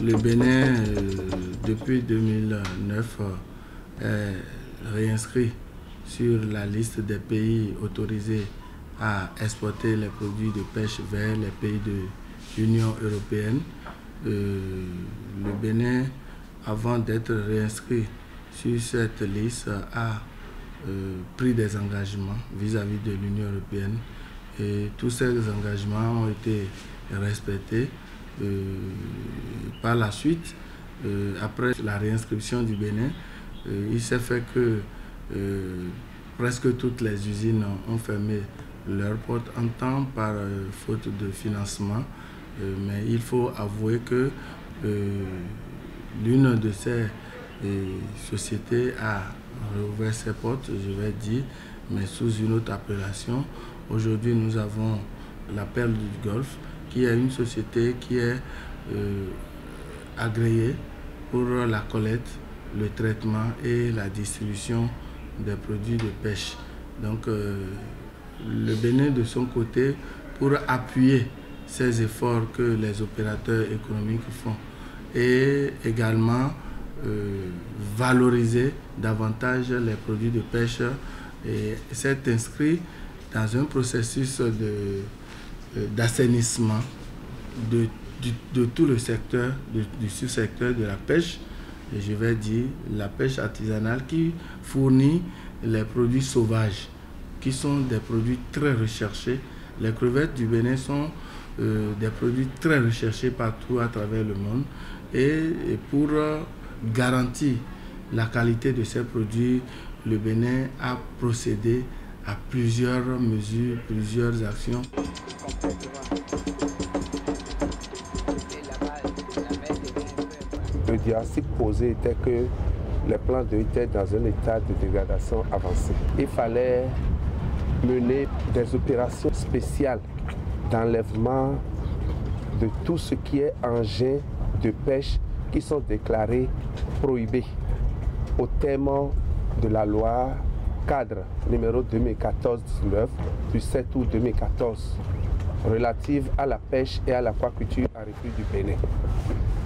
Le Bénin, depuis 2009, est réinscrit sur la liste des pays autorisés à exporter les produits de pêche vers les pays de l'Union européenne. Le Bénin, avant d'être réinscrit sur cette liste, a pris des engagements vis-à-vis de l'Union européenne et tous ces engagements ont été respectés. Par la suite, après la réinscription du Bénin, il s'est fait que presque toutes les usines ont fermé leurs portes en temps par faute de financement. Mais il faut avouer que l'une de ces sociétés a rouvert ses portes, je vais dire, mais sous une autre appellation. Aujourd'hui, nous avons la Perle du Golfe, qui est une société qui est agréée pour la collecte, le traitement et la distribution des produits de pêche. Donc, le Bénin, de son côté, pour appuyer ces efforts que les opérateurs économiques font et également valoriser davantage les produits de pêche, et s'est inscrit dans un processus d'assainissement de tout le secteur, du sous-secteur de la pêche, et je vais dire la pêche artisanale qui fournit les produits sauvages, qui sont des produits très recherchés. Les crevettes du Bénin sont des produits très recherchés partout à travers le monde, et pour garantir la qualité de ces produits, le Bénin a procédé à plusieurs mesures, plusieurs actions. Le diagnostic posé était que les plants d'eau étaient dans un état de dégradation avancée. Il fallait mener des opérations spéciales d'enlèvement de tout ce qui est engins de pêche qui sont déclarés prohibés au terme de la loi cadre numéro 2014-19 du 7 août 2014 relative à la pêche et à l'aquaculture en République du Bénin.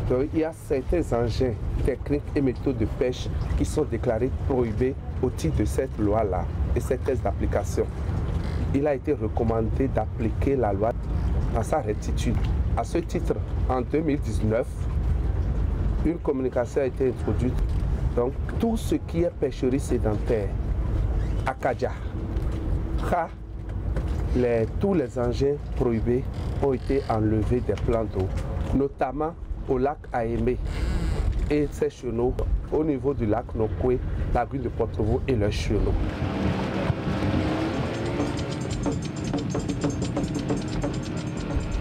Donc, il y a certains engins, techniques et méthodes de pêche qui sont déclarés prohibés au titre de cette loi-là et cette thèse d'application. Il a été recommandé d'appliquer la loi dans sa rectitude. À ce titre, en 2019, une communication a été introduite. Donc, tout ce qui est pêcherie sédentaire, Akadia, Kha, tous les engins prohibés ont été enlevés des plans d'eau, notamment au lac Aémé et ses chenaux, au niveau du lac Nokwe, lagune de Porto-Novo et leurs chenaux.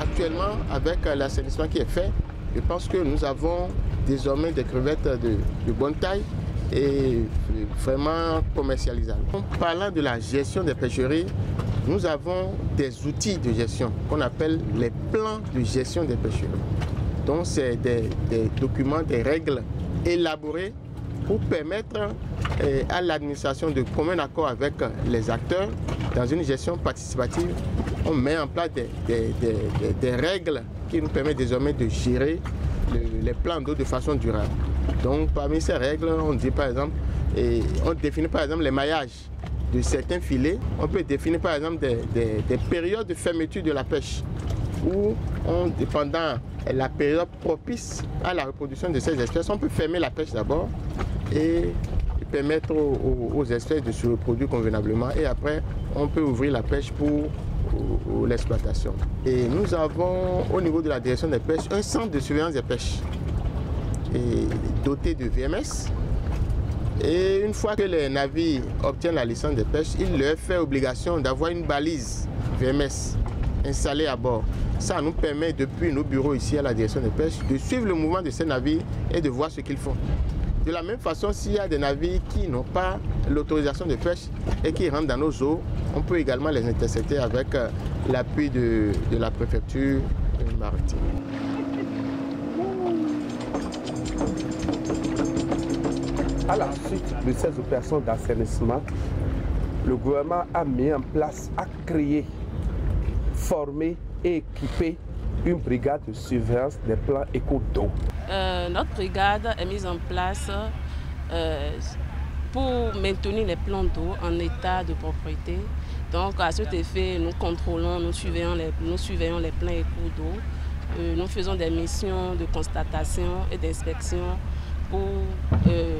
Actuellement, avec l'assainissement qui est fait, je pense que nous avons désormais des crevettes de bonne taille et vraiment commercialisables. En parlant de la gestion des pêcheries, nous avons des outils de gestion qu'on appelle les plans de gestion des pêcheries. Donc c'est des documents, des règles élaborées pour permettre à l'administration de commun accord avec les acteurs dans une gestion participative. On met en place des règles qui nous permettent désormais de gérer les plans d'eau de façon durable. Donc parmi ces règles, on dit par exemple, on définit par exemple les maillages de certains filets. On peut définir par exemple des périodes de fermeture de la pêche où pendant la période propice à la reproduction de ces espèces, on peut fermer la pêche d'abord et permettre aux espèces de se reproduire convenablement, et après on peut ouvrir la pêche pour l'exploitation. Et nous avons au niveau de la direction des pêches un centre de surveillance des pêches doté de VMS, et une fois que les navires obtiennent la licence de pêche, il leur fait obligation d'avoir une balise VMS installée à bord. Ça nous permet depuis nos bureaux ici à la direction des pêches de suivre le mouvement de ces navires et de voir ce qu'ils font. De la même façon, s'il y a des navires qui n'ont pas l'autorisation de pêche et qui rentrent dans nos eaux, on peut également les intercepter avec l'appui de la préfecture maritime. À la suite de ces opérations d'assainissement, le gouvernement a mis en place, a créé, formé et équipé une brigade de surveillance des plans éco d'eau. Notre brigade est mise en place pour maintenir les plans d'eau en état de propriété. Donc à cet effet, nous contrôlons, nous surveillons les plans éco d'eau. Nous faisons des missions de constatation et d'inspection pour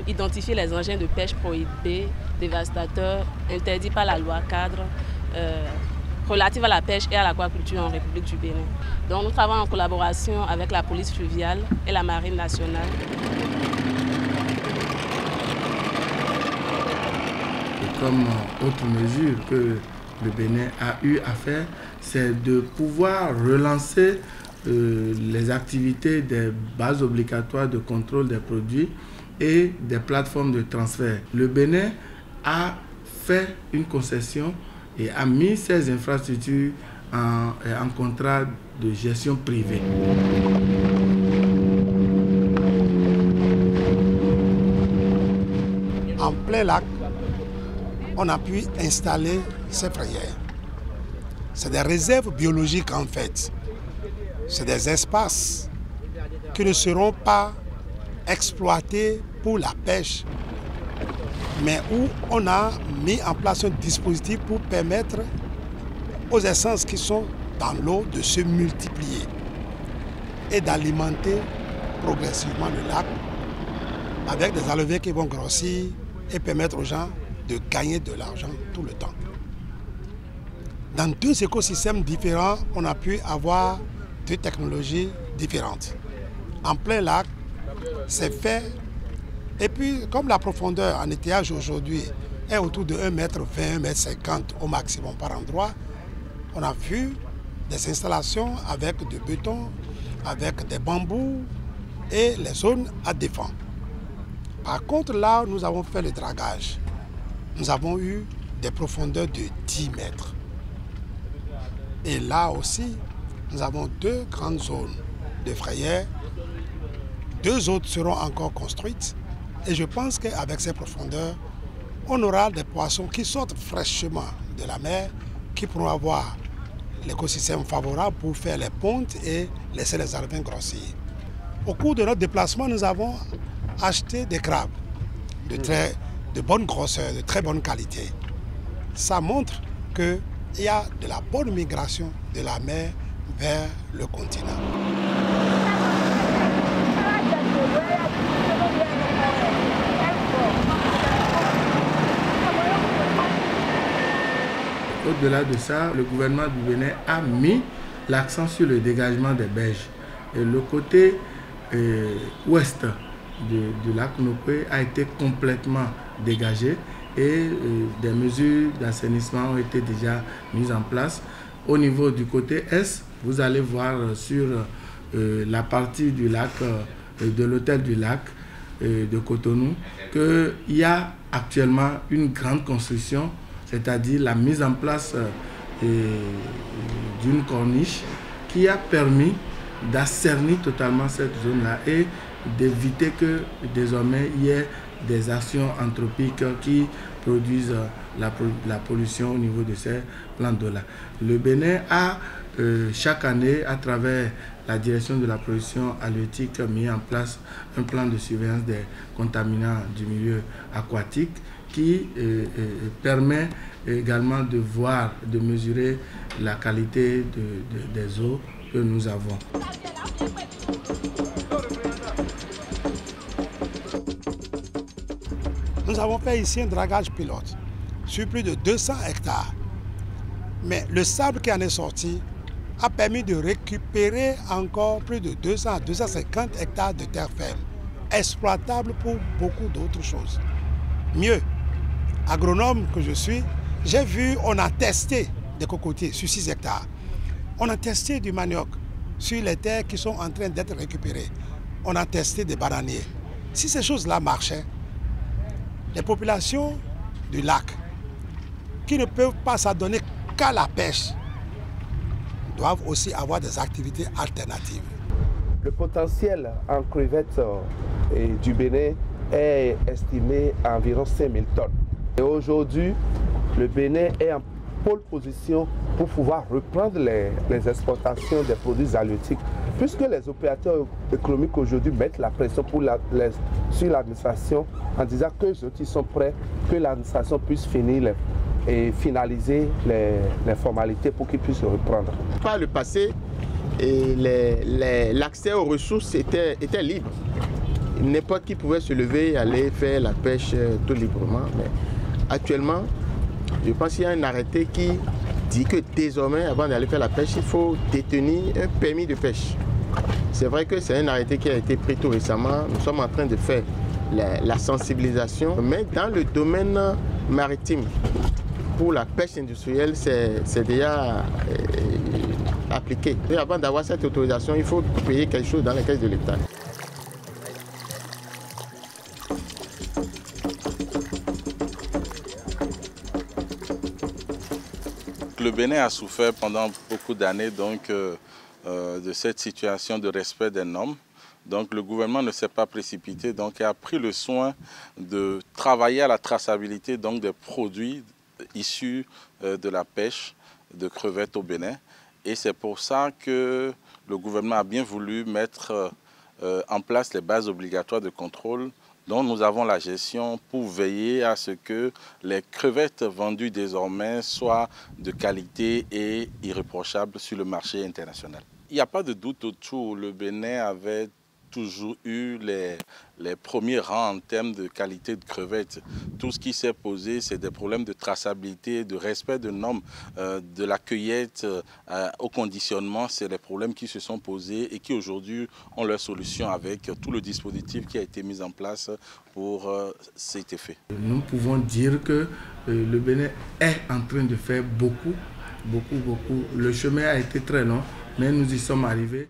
identifier les engins de pêche prohibés, dévastateurs, interdits par la loi cadre relative à la pêche et à l'aquaculture en République du Bénin. Donc nous travaillons en collaboration avec la police fluviale et la marine nationale. Et comme autre mesure que le Bénin a eu à faire, c'est de pouvoir relancer les activités des bases obligatoires de contrôle des produits et des plateformes de transfert. Le Bénin a fait une concession et a mis ces infrastructures en contrat de gestion privée. En plein lac, on a pu installer ces frayères. C'est des réserves biologiques en fait. C'est des espaces qui ne seront pas exploités pour la pêche, mais où on a mis en place un dispositif pour permettre aux essences qui sont dans l'eau de se multiplier et d'alimenter progressivement le lac avec des alevins qui vont grossir et permettre aux gens de gagner de l'argent tout le temps. Dans deux écosystèmes différents, on a pu avoir deux technologies différentes. En plein lac, c'est fait. Et puis, comme la profondeur en étiage aujourd'hui est autour de 1,20 m, 1,50 m au maximum par endroit, on a vu des installations avec du béton, avec des bambous et les zones à défendre. Par contre, là, nous avons fait le dragage. Nous avons eu des profondeurs de 10 mètres. Et là aussi, nous avons deux grandes zones de frayères. Deux autres seront encore construites. Et je pense qu'avec ces profondeurs, on aura des poissons qui sortent fraîchement de la mer, qui pourront avoir l'écosystème favorable pour faire les pontes et laisser les alevins grossir. Au cours de notre déplacement, nous avons acheté des crabes de bonne grosseur, de très bonne qualité. Ça montre qu'il y a de la bonne migration de la mer vers le continent. Au-delà de ça, le gouvernement du Bénin a mis l'accent sur le dégagement des berges. Et le côté ouest du lac Nopé a été complètement dégagé et des mesures d'assainissement ont été déjà mises en place. Au niveau du côté est, vous allez voir sur la partie du lac, de l'hôtel du lac de Cotonou, qu'il y a actuellement une grande construction, c'est-à-dire la mise en place d'une corniche qui a permis d'assainir totalement cette zone-là et d'éviter que désormais il y ait des actions anthropiques qui produisent la pollution au niveau de ces plans d'eau-là. Le Bénin a chaque année, à travers la direction de la production halieutique, mis en place un plan de surveillance des contaminants du milieu aquatique qui permet également de voir, de mesurer la qualité des eaux que nous avons. Nous avons fait ici un dragage pilote sur plus de 200 hectares. Mais le sable qui en est sorti a permis de récupérer encore plus de 200 à 250 hectares de terre ferme, exploitables pour beaucoup d'autres choses. Mieux, agronome que je suis, j'ai vu, on a testé des cocotiers sur 6 hectares. On a testé du manioc sur les terres qui sont en train d'être récupérées. On a testé des bananiers. Si ces choses-là marchaient, les populations du lac, qui ne peuvent pas s'adonner qu'à la pêche, doivent aussi avoir des activités alternatives. Le potentiel en crevettes du Bénin est estimé à environ 5000 tonnes. Et aujourd'hui, le Bénin est en pole position pour pouvoir reprendre les exportations des produits halieutiques. Puisque les opérateurs économiques aujourd'hui mettent la pression sur l'administration en disant qu'eux ils sont prêts, que l'administration puisse finir et finaliser les formalités pour qu'ils puissent reprendre. Par le passé, l'accès aux ressources était libre. N'importe qui pouvait se lever et aller faire la pêche tout librement. Mais actuellement, je pense qu'il y a un arrêté qui dit que désormais, avant d'aller faire la pêche, il faut détenir un permis de pêche. C'est vrai que c'est un arrêté qui a été pris tout récemment. Nous sommes en train de faire la sensibilisation, mais dans le domaine maritime, pour la pêche industrielle, c'est déjà appliqué. Et avant d'avoir cette autorisation, il faut payer quelque chose dans les caisses de l'État. Le Bénin a souffert pendant beaucoup d'années de cette situation de respect des normes. Donc le gouvernement ne s'est pas précipité, donc a pris le soin de travailler à la traçabilité des produits issus de la pêche de crevettes au Bénin. Et c'est pour ça que le gouvernement a bien voulu mettre en place les bases obligatoires de contrôle dont nous avons la gestion pour veiller à ce que les crevettes vendues désormais soient de qualité et irréprochables sur le marché international. Il n'y a pas de doute autour, le Bénin avait toujours eu les premiers rangs en termes de qualité de crevettes. Tout ce qui s'est posé, c'est des problèmes de traçabilité, de respect de normes, de la cueillette au conditionnement. C'est des problèmes qui se sont posés et qui aujourd'hui ont leur solution avec tout le dispositif qui a été mis en place pour cet effet. Nous pouvons dire que le Bénin est en train de faire beaucoup. Le chemin a été très long, mais nous y sommes arrivés.